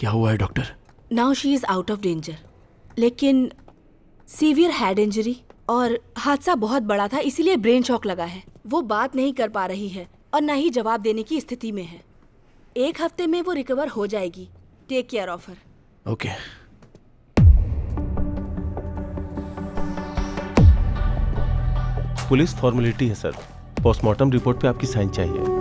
क्या हुआ है doctor? Now she is out of danger, लेकिन सीवियर हेड इंजरी और हादसा बहुत बड़ा था, इसीलिए ब्रेन शॉक लगा है। वो बात नहीं कर पा रही है और न ही जवाब देने की स्थिति में है। 1 हफ्ते में वो रिकवर हो जाएगी। Take care of her. Okay. Police formality है सर, पोस्टमार्टम रिपोर्ट पे आपकी साइन चाहिए।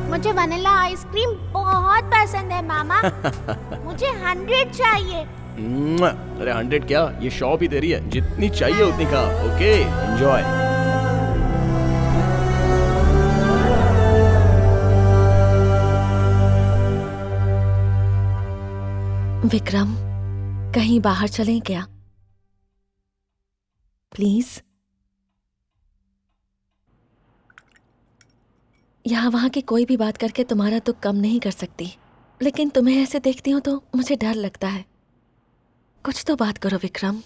मुझे वनीला आइसक्रीम बहुत पसंद है मामा। मुझे 100 चाहिए। अरे 100 क्या, ये शॉप ही दे रही है, जितनी चाहिए उतनी खा। Okay, enjoy. विक्रम, कहीं बाहर चलें क्या? प्लीज। यहाँ वहाँ की कोई भी बात करके तुम्हारा दुख कम नहीं कर सकती, लेकिन तुम्हें ऐसे देखती हूँ तो मुझे डर लगता है। कुछ तो बात करो विक्रम।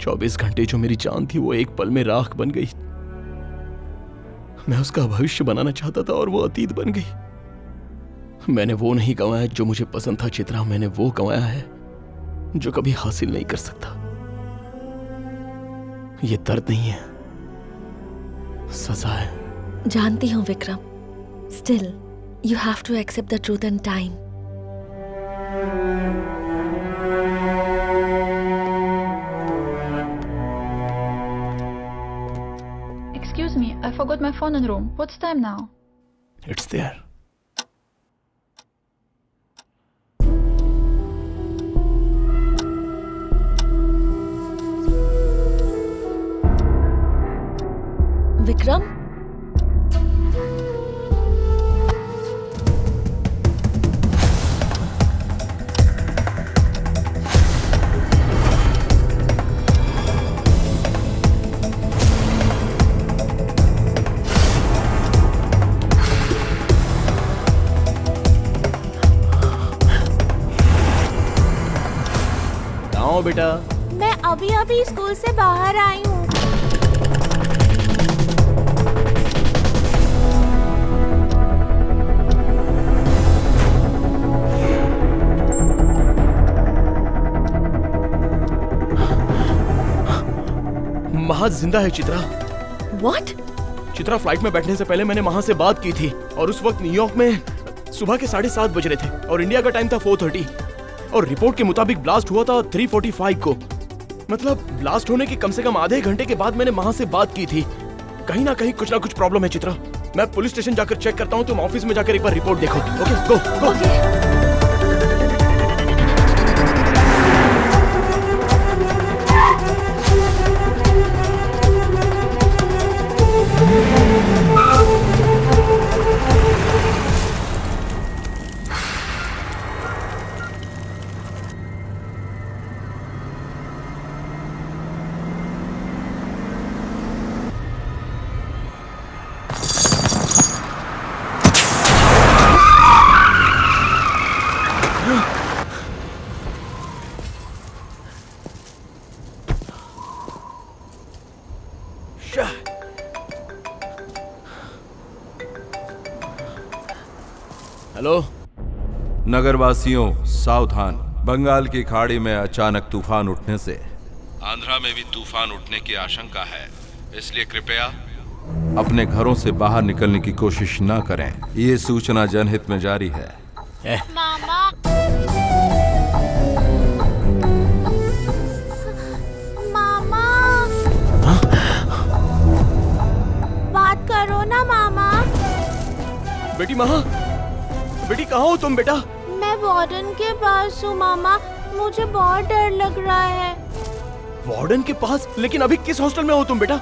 24 घंटे जो मेरी जान थी वो एक पल में राख बन गई। मैं उसका भविष्य बनाना चाहता था और वो अतीत बन गई। मैंने वो नहीं गंवाया जो मुझे पसंद था चित्रा, मैंने वो गंवाया है जो कभी हासिल नहीं कर सकता। ये दर्द नहीं है, सजा है। जानती हूँ Vikram, still you have to accept the truth in time. Excuse me, I forgot my phone in room. What's time now? It's there. Vikram, आओ बेटा। मैं अभी स्कूल से बाहर आई हूँ। महा जिंदा है चित्रा। व्हाट? चित्रा, फ्लाइट में बैठने से पहले मैंने महा से बात की थी और उस वक्त न्यूयॉर्क में सुबह के 7:30 बज रहे थे और इंडिया का टाइम था 4:30 और रिपोर्ट के मुताबिक ब्लास्ट हुआ था 3:45 को। मतलब ब्लास्ट होने के कम से कम आधे घंटे के बाद मैंने महा से बात की थी। कहीं ना कहीं कुछ ना कुछ प्रॉब्लम है चित्रा। मैं पुलिस स्टेशन जाकर चेक करता हूँ, तुम ऑफिस में जाकर एक बार रिपोर्ट देखो। ओके, गो गो। हेलो नगरवासियों, सावधान। बंगाल की खाड़ी में अचानक तूफान उठने से आंध्रा में भी तूफान उठने की आशंका है, इसलिए कृपया अपने घरों से बाहर निकलने की कोशिश न करें। ये सूचना जनहित में जारी है। मामा, मामा, बात करो ना मामा। बेटी महा, बेटी कहाँ हो तुम बेटा? मैं वार्डन के पास हूँ मामा, मुझे बहुत डर लग रहा है। वार्डन के पास? लेकिन अभी किस हॉस्टल में हो तुम बेटा?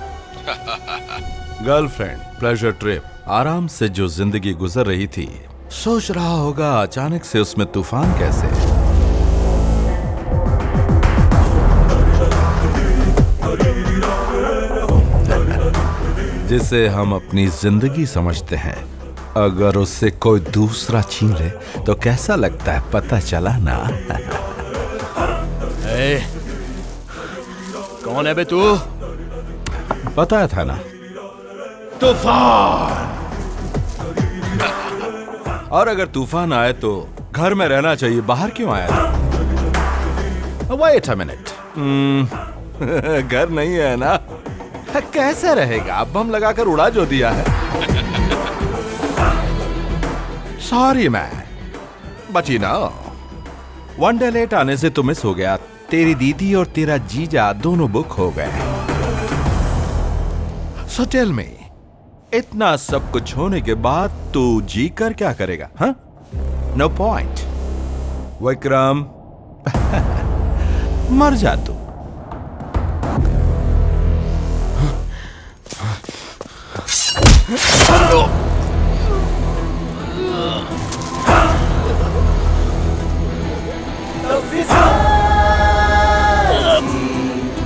गर्लफ्रेंड, प्लेजर ट्रिप, आराम से जो जिंदगी गुजर रही थी, सोच रहा होगा अचानक से उसमें तूफान कैसे। जिसे हम अपनी जिंदगी समझते हैं, अगर उससे कोई दूसरा छीन ले तो कैसा लगता है, पता चला ना। कौन है बे तू? बताया था ना, तूफान। और अगर तूफान आए तो घर में रहना चाहिए, बाहर क्यों आया? Wait a minute. घर नहीं है ना, कैसे रहेगा? बम लगाकर उड़ा जो दिया है। सॉरी मैन, बची ना। वन डे लेट आने से तो मिस हो गया। तेरी दीदी और तेरा जीजा दोनों बुक हो गए। So tell me, इतना सब कुछ होने के बाद तू जी कर क्या करेगा? हाँ? No point. विक्रम, मर जा तू।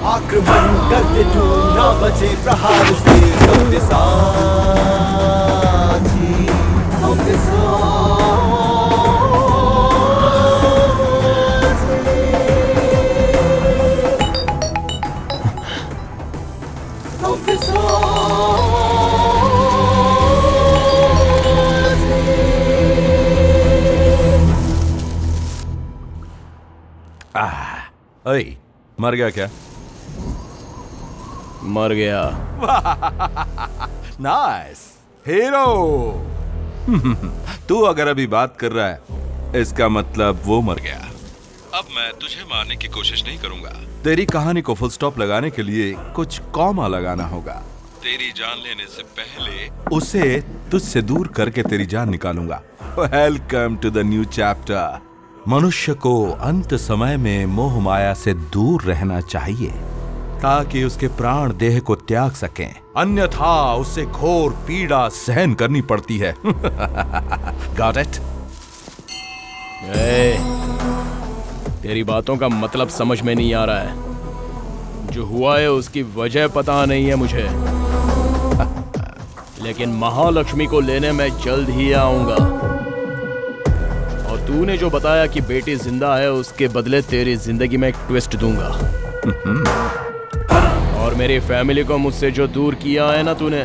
आक्रमण करके तू ना बचे प्रहार से, सबके साथी, सबके ओए, मर गया क्या? मर गया। Nice hero. तू अगर अभी बात कर रहा है, इसका मतलब वो मर गया। अब मैं तुझे मारने की कोशिश नहीं करूंगा। तेरी कहानी को फुल स्टॉप लगाने के लिए कुछ कॉमा लगाना होगा। तेरी जान लेने से पहले उसे तुझसे दूर करके तेरी जान निकालूंगा। Welcome to the new chapter. मनुष्य को अंत समय में मोह माया से दूर रहना चाहिए ताकि उसके प्राण देह को त्याग सकें, अन्यथा उसे घोर पीड़ा सहन करनी पड़ती है। Got it? तेरी बातों का मतलब समझ में नहीं आ रहा है। जो हुआ है उसकी वजह पता नहीं है मुझे, लेकिन महालक्ष्मी को लेने मैं जल्द ही आऊंगा। और तूने जो बताया कि बेटी जिंदा है, उसके बदले तेरी जिंदगी में एक ट्विस्ट दूंगा। और मेरी फैमिली को मुझसे जो दूर किया है ना तूने,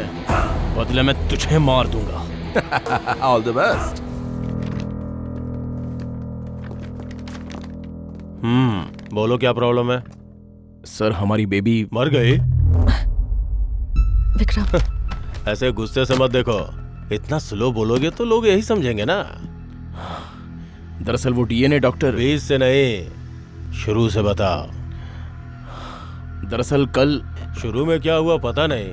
बदले में तुझे मार दूंगा। All the best. बोलो क्या प्रॉब्लम है? सर, हमारी बेबी मर गई? विक्रम, ऐसे गुस्से से मत देखो। इतना स्लो बोलोगे तो लोग यही समझेंगे ना। दरअसल वो डीएनए डॉक्टर। बीच से नहीं, शुरू से बता। दरअसल कल। शुरू में क्या हुआ पता नहीं,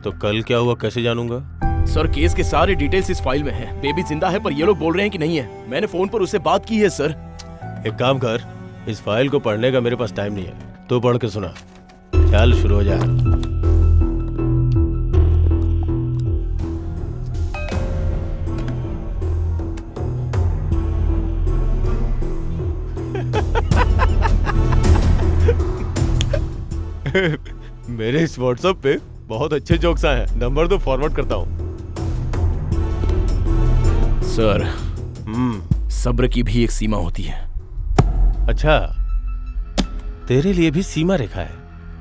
तो कल क्या हुआ कैसे जानूंगा? सर, केस के सारे डिटेल्स इस फाइल में हैं। बेबी जिंदा है, पर ये लोग बोल रहे हैं कि नहीं है। मैंने फोन पर उससे बात की है सर। एक काम कर, इस फाइल को पढ़ने का मेरे पास टाइम नहीं है, तू पढ़ के सुना। चल शुरू हो जा। मेरे इस व्हाट्सएप पे बहुत अच्छे जोक्स आए हैं, नंबर तो फॉरवर्ड करता हूँ। सर, सब्र की भी एक सीमा होती है। अच्छा, तेरे लिए भी सीमा रेखा है।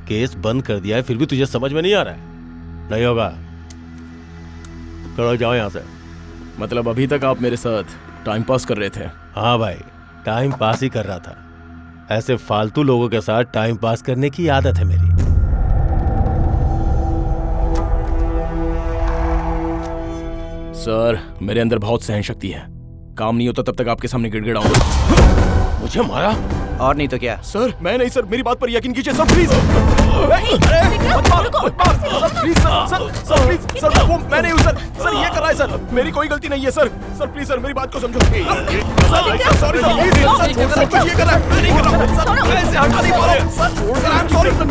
केस बंद कर दिया है, फिर भी तुझे समझ में नहीं आ रहा है? नहीं होगा, चलो जाओ यहाँ से। मतलब अभी तक आप मेरे साथ टाइम पास कर रहे थे? हाँ भाई, टाइम पास ही कर रहा था। ऐसे फालतू लोगों के साथ टाइम पास करने की आदत है मेरी। सर, मेरे अंदर बहुत सहन शक्ति है। काम नहीं होता तब तक आपके सामने गिड़गिड़ाऊंगा। मुझे मारा? और नहीं तो क्या? सर, मैं नहीं सर, मेरी बात पर यकीन कीजिए sir, please. Sir please, sir please, sir वो मैं नहीं हूँ सर। सर ये कर रहा है सर, मेरी कोई गलती नहीं है सर। सर प्लीज सर, मेरी बात को समझो। सॉरी सर, प्लीज सर, ये कर रहा है, मैं नहीं कर रहा हूँ सर, मैं इसे हटा नहीं पा रहा हूँ sir. I am sorry sir.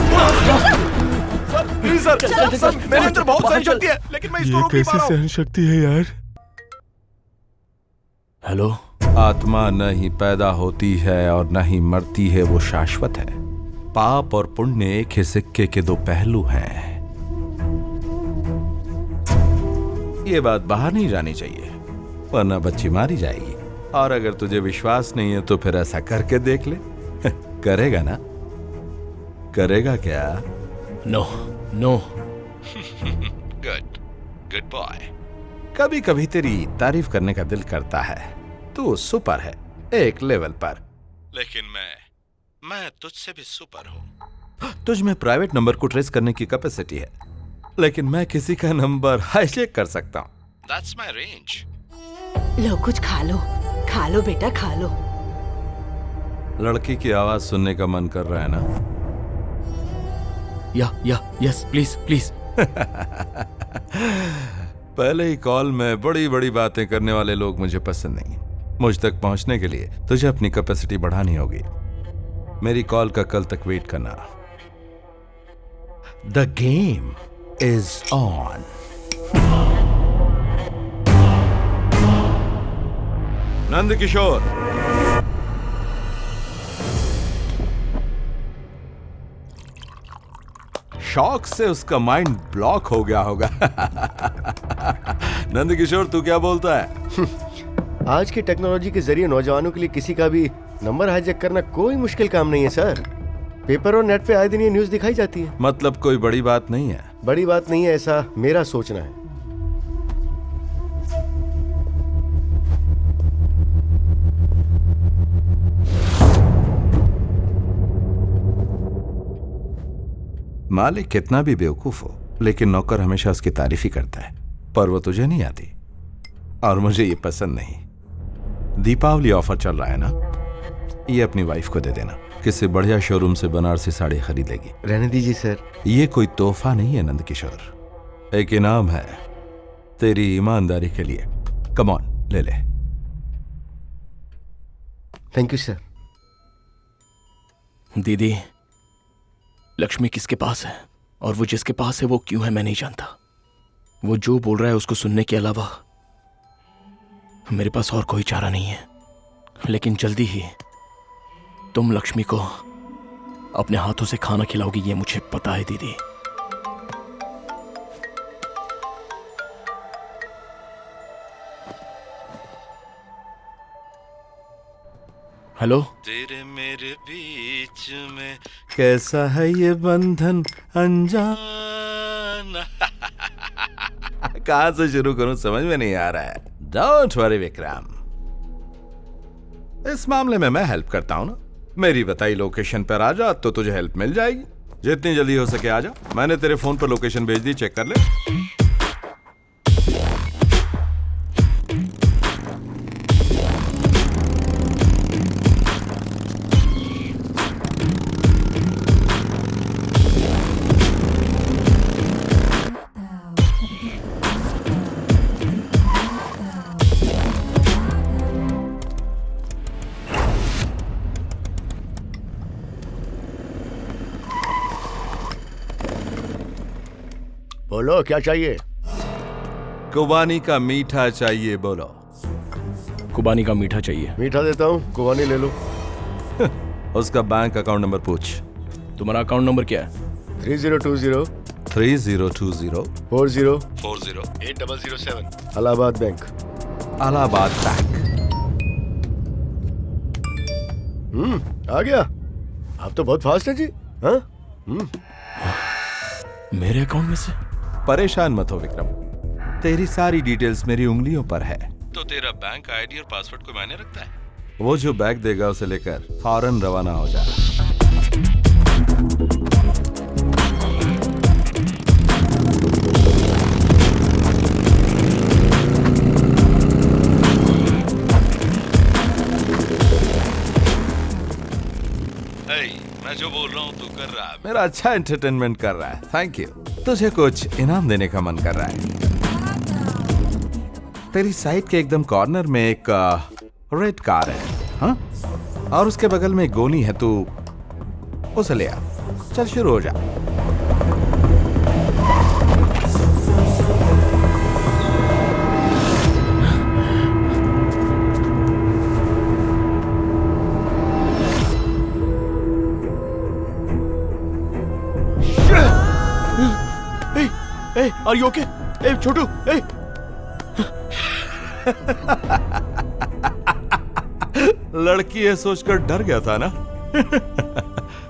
Please sir, sir मेरे अंदर बहुत सारी शक्ति है, लेकिन मैं इसको रोक नहीं पा रहा हूँ। शक्ति है यार? हेलो। आत्मा न ही पैदा होती है और न ही मरती है, वो शाश्वत है। पाप और पुण्य एक ही सिक्के के दो पहलू हैं। ये बात बाहर नहीं जानी चाहिए, वरना बच्ची मारी जाएगी। और अगर तुझे विश्वास नहीं है तो फिर ऐसा करके देख ले। करेगा ना? करेगा क्या? No no. Good good boy. कभी कभी तेरी तारीफ करने का दिल करता है। तू सुपर है एक लेवल पर, लेकिन मैं तुझसे भी सुपर हूं। तुझ में प्राइवेट नंबर को ट्रेस करने की कैपेसिटी है, लेकिन मैं किसी का नंबर हाईजैक कर सकता हूं। That's my range. लो कुछ खा लो बेटा, खा लो। लड़की की आवाज सुनने का मन कर रहा है ना? या यस प्लीज प्लीज। पहले ही कॉल में बड़ी बड़ी बातें करने वाले लोग मुझे पसंद नहीं। मुझ तक पहुंचने के लिए तुझे अपनी कैपेसिटी बढ़ानी होगी। मेरी कॉल का कल तक वेट करना। The game is on. Nand Kishore, shock से उसका माइंड ब्लॉक हो गया होगा। नंद किशोर, तू क्या बोलता है? आज की टेक्नोलॉजी के जरिए नौजवानों के लिए किसी का भी नंबर हाईजैक करना कोई मुश्किल काम नहीं है सर। पेपर और नेट पे आए दिन ये न्यूज़ दिखाई जाती है। मतलब कोई बड़ी बात नहीं है? बड़ी बात नहीं है ऐसा मेरा सोचना है। मालिक कितना भी बेवकूफ हो, लेकिन नौकर हमेशा उसकी तारीफ ही करता है। पर वो तुझे नहीं आती और मुझे ये पसंद नहीं। दीपावली ऑफर चल रहा है ना, ये अपनी वाइफ को दे देना। किसी बढ़िया शोरूम से बनारसी साड़ी खरीद लेगी। रहने दीजिए सर। ये कोई तोहफा नहीं है नंद किशोर, एक इनाम है तेरी ईमानदारी के लिए। कम ऑन, ले ले। Thank you sir. दीदी, लक्ष्मी किसके पास है और वो जिसके पास है वो क्यों है मैं नहीं जानता। वो जो बोल रहा है उसको सुनने के अलावा मेरे पास और कोई चारा नहीं है। लेकिन जल्दी ही तुम लक्ष्मी को अपने हाथों से खाना खिलाओगी, ये मुझे पता है दीदी। हेलो। तेरे मेरे बीच में कैसा है ये बंधन अनजान। कहां से शुरू करूं समझ में नहीं आ रहा है। डोंट वरी विक्रम, इस मामले में मैं हेल्प करता हूं ना। मेरी बताई लोकेशन पर आ जा तो तुझे हेल्प मिल जाएगी। जितनी जल्दी हो सके आ जा। मैंने तेरे फोन पर लोकेशन भेज दी, चेक कर ले। बोलो क्या चाहिए? कुबानी का मीठा चाहिए। बोलो। कुबानी का मीठा चाहिए। मीठा देता हूँ, कुबानी ले लो। उसका बैंक अकाउंट नंबर पूछ। तुम्हारा अकाउंट नंबर क्या है? 3020 3020 40 40 8007 इलाहाबाद बैंक। इलाहाबाद बैंक। आ गया। आप तो बहुत फास्ट है जी। हाँ? मेरे अकाउंट में से? परेशान मत हो विक्रम, तेरी सारी डिटेल्स मेरी उंगलियों पर है। तो तेरा बैंक आईडी और पासवर्ड को मायने रखता है? वो जो बैग देगा उसे लेकर फौरन रवाना हो जा। मैं जो बोल रहा हूँ तू कर रहा है। मेरा अच्छा एंटरटेनमेंट कर रहा है। Thank you. तुझे कुछ इनाम देने का मन कर रहा है। तेरी साइड के एकदम कॉर्नर में एक रेड कार है, हाँ? और उसके बगल में एक गोनी है। तू उसे ले आ। चल शुरू हो जा। Hey, are you okay? Hey, Chhotu, hey. लड़की है सोचकर डर गया था ना?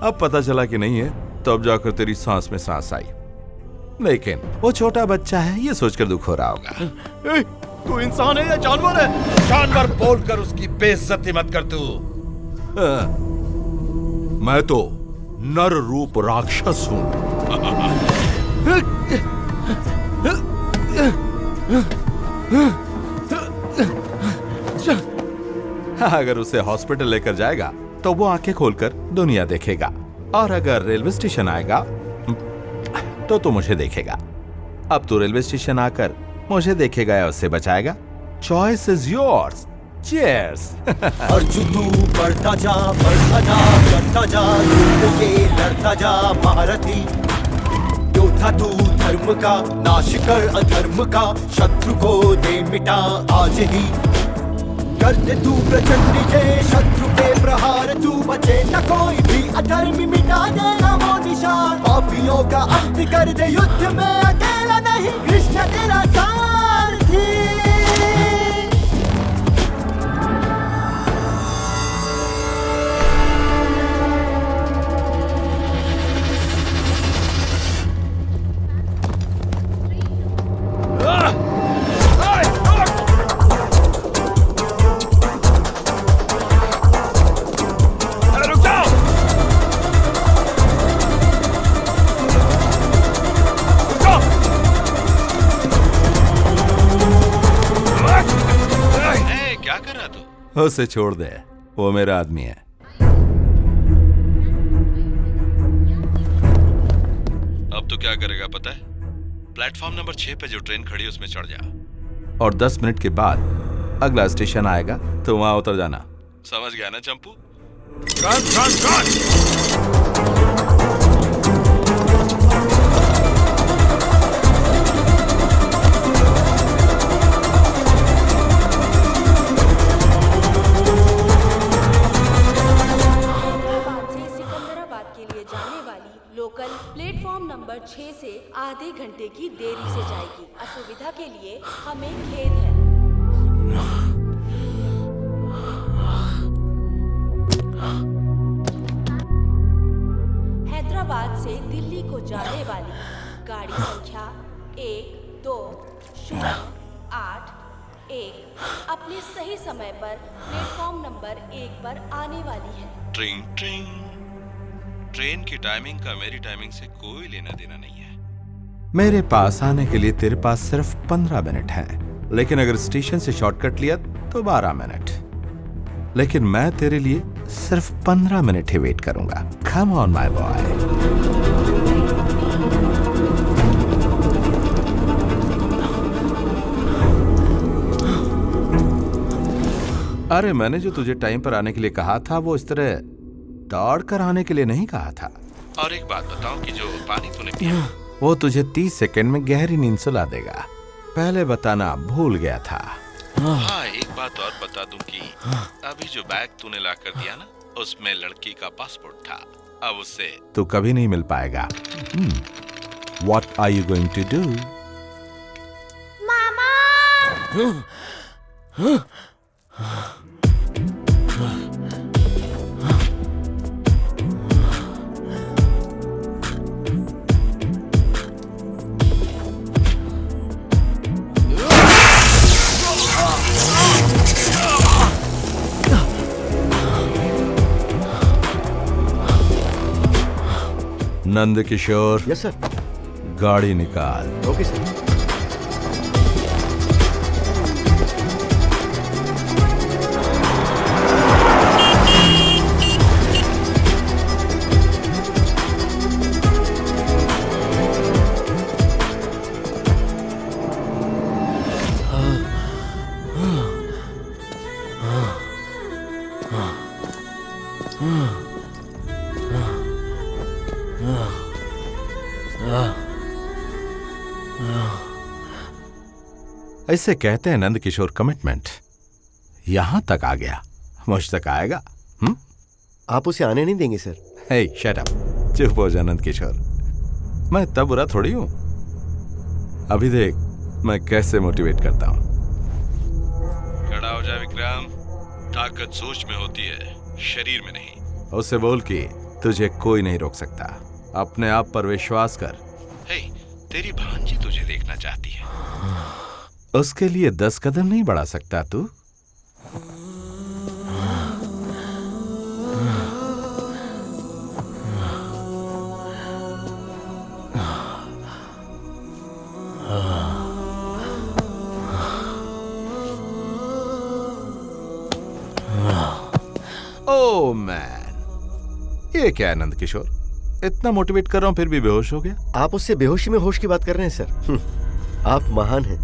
अब पता चला कि नहीं है, तब जाकर तेरी सांस में सांस आई। लेकिन वो छोटा बच्चा है, ये सोचकर दुख हो रहा होगा। Hey, तू इंसान है या जानवर है? जानवर बोलकर उसकी बेइज्जती मत कर तू। मैं तो नर रूप राक्षस हूं। अगर उसे हॉस्पिटल लेकर जाएगा तो वो आंखें खोलकर दुनिया देखेगा, और अगर रेलवे स्टेशन आएगा तो मुझे देखेगा। अब तू रेलवे स्टेशन आकर मुझे देखेगा या उससे बचाएगा? Choice is yours. Cheers. Arjun तू बढ़ता जा बढ़ता जा युद्ध ये लड़ता जा महारथी। योद्धा तू धर्म का नाश कर अधर्म का, शत्रु को दे मिटा आज ही। कर दे तू प्रचंड जय शत्रु के प्रहार, तू बचे न कोई भी अधर्मी, मिटा देना वो निशान। पापियों का अंत कर दे युद्ध में, अकेला नहीं कृष्ण तेरा सारथी। उसे छोड़ दे, वो मेरा आदमी है। अब तो क्या करेगा पता है? प्लेटफॉर्म नंबर 6 पे जो ट्रेन खड़ी है उसमें चढ़ जा, और 10 मिनट के बाद अगला स्टेशन आएगा तो वहां उतर जाना। समझ गया ना चंपू? लोकल प्लेटफॉर्म नंबर 6 से आधे घंटे की देरी से जाएगी। असुविधा के लिए हमें खेद है। हैदराबाद से दिल्ली को जाने वाली गाड़ी संख्या 1208 अपने सही समय पर प्लेटफॉर्म नंबर 1 पर आने वाली है। ट्रिंग ट्रिंग। ट्रेन की टाइमिंग का मेरी टाइमिंग से कोई लेना देना नहीं है। मेरे पास आने के लिए तेरे पास सिर्फ 15 मिनट हैं, लेकिन अगर स्टेशन से शॉर्टकट लिया तो 12 मिनट। लेकिन मैं तेरे लिए सिर्फ 15 मिनट ही वेट करूंगा। Come on my boy. अरे मैंने जो तुझे टाइम पर आने के लिए कहा था वो इस तरह दौड़ कर आने के लिए नहीं कहा था। और एक बात बताऊं कि जो पानी तूने पिया वो तुझे 30 सेकंड में गहरी नींद सुला देगा। पहले बताना भूल गया था। हाँ, एक बात और बता दूं कि अभी जो बैग तूने ला कर दिया ना, उसमें लड़की का पासपोर्ट था। अब उससे तू कभी नहीं मिल पाएगा। What are you going to do? मामा। नंद किशोर। Yes sir. गाड़ी निकाल। Okay sir. ऐसे कहते हैं नंद किशोर कमिटमेंट। यहां तक आ गया, मुझ तक आएगा? आप उसे आने नहीं देंगे सर? हे शट अप, चुप हो जा नंद किशोर। मैं इतना बुरा थोड़ी हूं। अभी देख मैं कैसे मोटिवेट करता हूँ। खड़ा हो जा विक्रम, ताकत सोच में होती है, शरीर में नहीं। उससे बोल कि तुझे कोई नहीं रोक सकता, अपने आप पर विश्वास कर। हे, तेरी भांजी तुझे देखना चाहती है, उसके लिए 10 कदम नहीं बढ़ा सकता तू? ओ मैन, ये क्या है नंद किशोर, इतना मोटिवेट कर रहा हूं फिर भी बेहोश हो गया? आप उससे बेहोशी में होश की बात कर रहे हैं सर। आप महान हैं।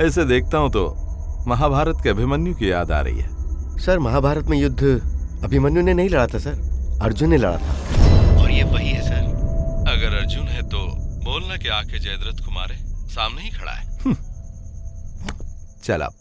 ऐसे देखता हूं तो महाभारत के अभिमन्यु की याद आ रही है। सर महाभारत में युद्ध अभिमन्यु ने नहीं लड़ा था सर, अर्जुन ने लड़ा था। और ये वही है सर। अगर अर्जुन है तो बोलना कि आके जयद्रथ को मारे, सामने ही खड़ा है। चल अब